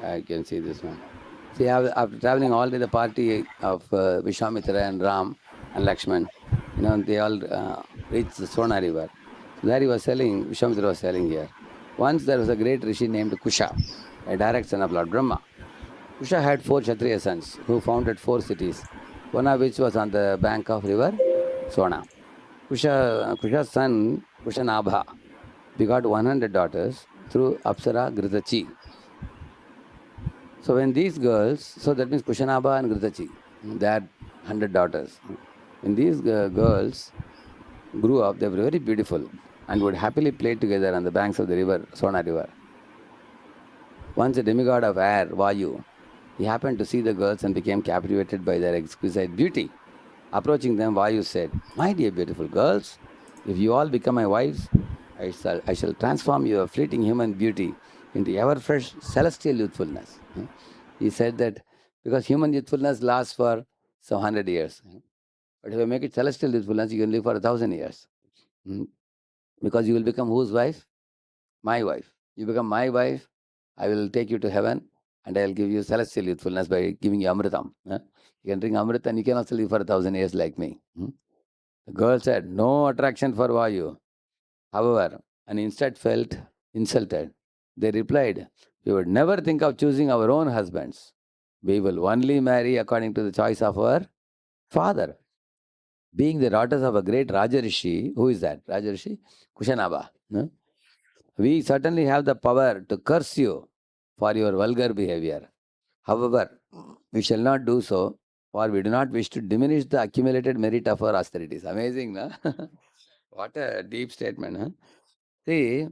I can see this one. See, after traveling all day, the party of Vishwamitra and Ram and Lakshman, they all reached the Sona river. So there he was selling, Vishwamitra was selling here. Once there was a great rishi named Kusha, a direct son of Lord Brahma. Kusha had four Kshatriya sons who founded four cities, one of which was on the bank of river Sona. Kusha's son, Kushanabha, begot 100 daughters through Apsara Gritachi. So when these girls, so that means Kushanabha and Gritachi, they had 100 daughters. When these girls grew up, they were very beautiful and would happily play together on the banks of the river, Sona river. Once a demigod of air, Vayu, he happened to see the girls and became captivated by their exquisite beauty. Approaching them, Vayu said, "My dear beautiful girls, if you all become my wives, I shall transform your fleeting human beauty into ever-fresh celestial youthfulness." He said that because human youthfulness lasts for some 100 years. But if I make it celestial youthfulness, you can live for 1,000 years. Hmm. Because you will become whose wife? My wife. You become my wife, I will take you to heaven and I will give you celestial youthfulness by giving you Amritam. You can drink Amrit and you can also live for 1,000 years like me. The girl said, no attraction for Vayu. However, and instead felt insulted. They replied, we would never think of choosing our own husbands. We will only marry according to the choice of our father. Being the daughters of a great Rajarishi, who is that? Rajarishi? Kushanaba. We certainly have the power to curse you for your vulgar behavior. However, we shall not do so, for we do not wish to diminish the accumulated merit of our austerities. Amazing, no? What a deep statement, huh? See,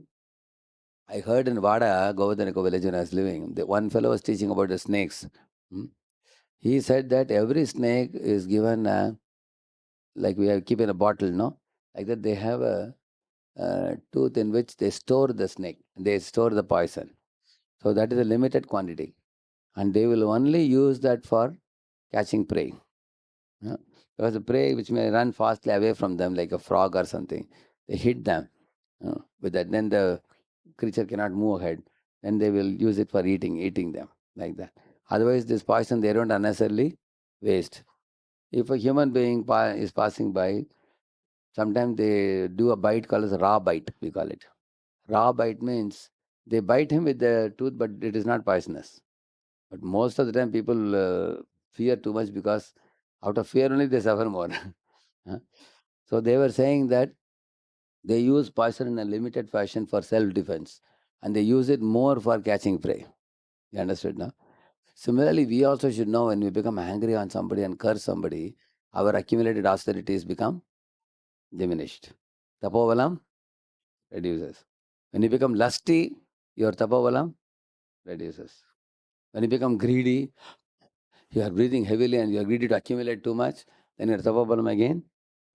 I heard in Vada, Govardhanako village when I was living, one fellow was teaching about the snakes. Hmm. He said that every snake is given, like we have keep in a bottle, no? Like that, they have a tooth in which they store the snake, they store the poison. So that is a limited quantity. And they will only use that for catching prey. Because the prey which may run fastly away from them, like a frog or something, they hit them with that. Then the creature cannot move ahead. Then they will use it for eating them, like that. Otherwise, this poison they don't unnecessarily waste. If a human being is passing by, sometimes they do a bite called as a raw bite, we call it. Raw bite means they bite him with the tooth, but it is not poisonous. But most of the time, people fear too much because out of fear only they suffer more. Huh? So they were saying that they use poison in a limited fashion for self-defense, and they use it more for catching prey. You understood now? Similarly, we also should know when we become angry on somebody and curse somebody, our accumulated austerities become diminished. Tapovalam reduces. When you become lusty, your tapovalam reduces. When you become greedy, you are breathing heavily and you are greedy to accumulate too much, then your tapobalam again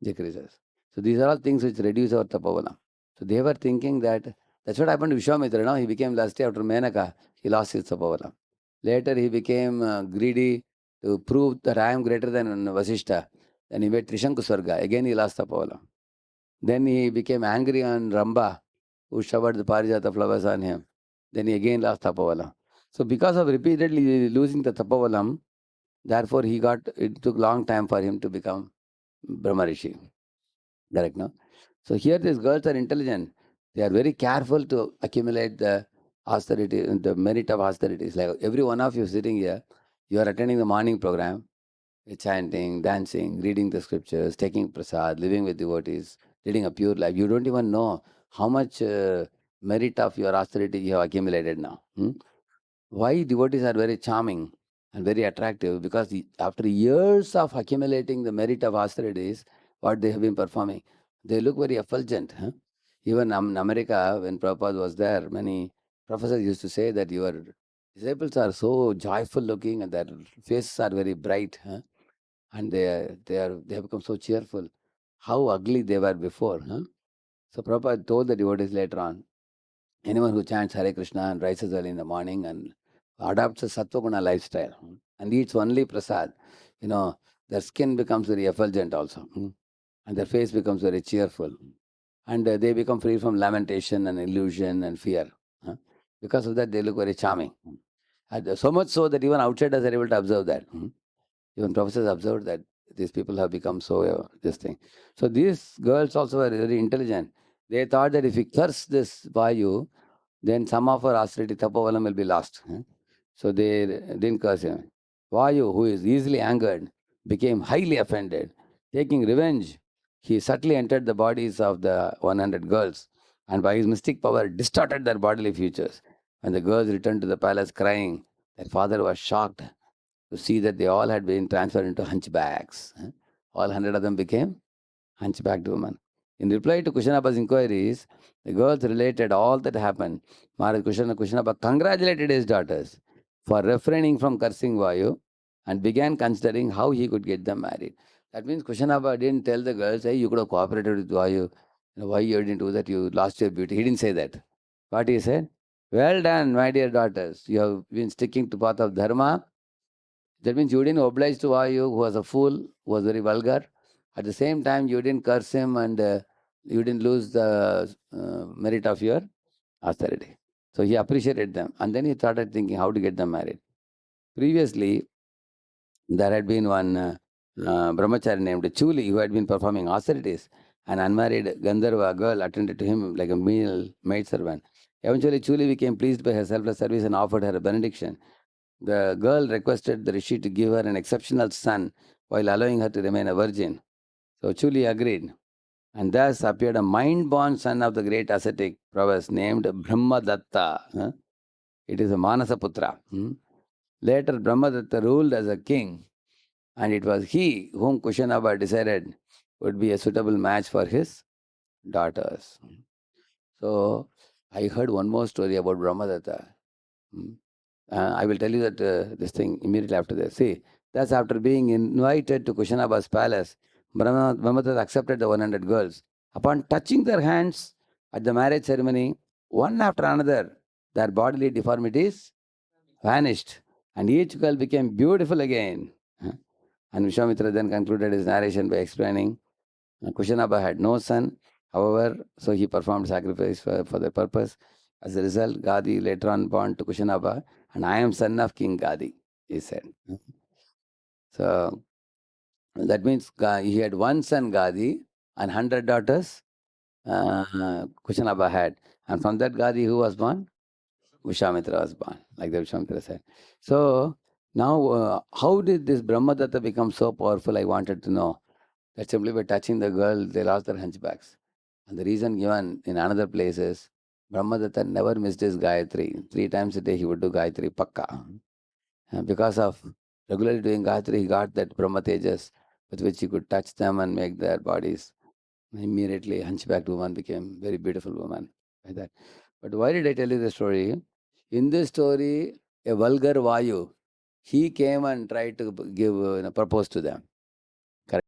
decreases. So these are all things which reduce our tapobalam. So they were thinking that that's what happened to Vishwamitra. Now he became lusty after Menaka, he lost his tapobalam. Later he became greedy to prove that I am greater than Vasishta. Then he made Trishanku Swarga. Again he lost tapobalam. Then he became angry on Ramba, who showered the Parijata flowers on him. Then he again lost tapobalam. So because of repeatedly losing the tapobalam, therefore, it took long time for him to become Brahma Rishi. Correct, no? So here these girls are intelligent. They are very careful to accumulate the austerity, the merit of austerities. Like every one of you sitting here, you are attending the morning program, chanting, dancing, reading the scriptures, taking prasad, living with devotees, leading a pure life. You don't even know how much merit of your austerity you have accumulated now. Why devotees are very charming and very attractive? Because after years of accumulating the merit of austerities, what they have been performing, they look very effulgent. Even in America, when Prabhupada was there, many professors used to say that your disciples are so joyful looking and their faces are very bright, and they have become so cheerful. How ugly they were before. So Prabhupada told the devotees later on, anyone who chants Hare Krishna and rises early in the morning and adopts a Sattva-guna lifestyle and eats only prasad, their skin becomes very effulgent also. And their face becomes very cheerful. And they become free from lamentation and illusion and fear. Because of that, they look very charming. And so much so that even outsiders are able to observe that. Even professors observed that these people have become so this thing. So these girls also were very intelligent. They thought that if we curse this Vayu, then some of our austerity, tapovalam, will be lost. So they didn't curse him. Vayu, who is easily angered, became highly offended. Taking revenge, he subtly entered the bodies of the 100 girls and by his mystic power distorted their bodily features. When the girls returned to the palace crying, their father was shocked to see that they all had been transferred into hunchbacks. All 100 of them became hunchbacked women. In reply to Kushanapa's inquiries, the girls related all that happened. Maharaj Kushanapa congratulated his daughters for refraining from cursing Vayu and began considering how he could get them married. That means Kushanapa didn't tell the girls, hey, you could have cooperated with Vayu. Why you didn't do that? You lost your beauty. He didn't say that. What he said? Well done, my dear daughters. You have been sticking to path of dharma. That means you didn't oblige to Vayu, who was a fool, who was very vulgar. At the same time, you didn't curse him and you didn't lose the merit of your austerity. So he appreciated them. And then he started thinking how to get them married. Previously, there had been one brahmachari named Chuli who had been performing austerities. An unmarried Gandharva girl attended to him like a male maid servant. Eventually, Chuli became pleased by her selfless service and offered her a benediction. The girl requested the rishi to give her an exceptional son while allowing her to remain a virgin. So Chuli agreed. And thus appeared a mind-born son of the great ascetic prowess named Brahmadatta. It is a Manasaputra. Later, Brahmadatta ruled as a king, and it was he whom Kushanaba decided would be a suitable match for his daughters. So, I heard one more story about Brahmadatta. I will tell you that this thing immediately after this. See, thus after being invited to Kushanaba's palace, Brahmadatta accepted the 100 girls. Upon touching their hands at the marriage ceremony, one after another, their bodily deformities vanished, and each girl became beautiful again. And Vishwamitra then concluded his narration by explaining Kushanaba had no son, however, so he performed sacrifice for the purpose. As a result, Gadi later on born to Kushanaba, and I am son of King Gadi, he said. So that means he had one son, Gadi, and 100 daughters, Kushanaba had. And from that Gadi, who was born? Vishwamitra was born, like the Vishwamitra said. So now, how did this Brahmadatta become so powerful? I wanted to know. That simply by touching the girl, they lost their hunchbacks. And the reason given in another place is Brahmadatta never missed his Gayatri. 3 times a day he would do Gayatri Pakka. And because of regularly doing Gayatri, he got that Brahma Tejas with which he could touch them and make their bodies. Immediately, hunchbacked woman became very beautiful woman. Like that. But why did I tell you the story? In this story, a vulgar Vayu, he came and tried to give propose to them.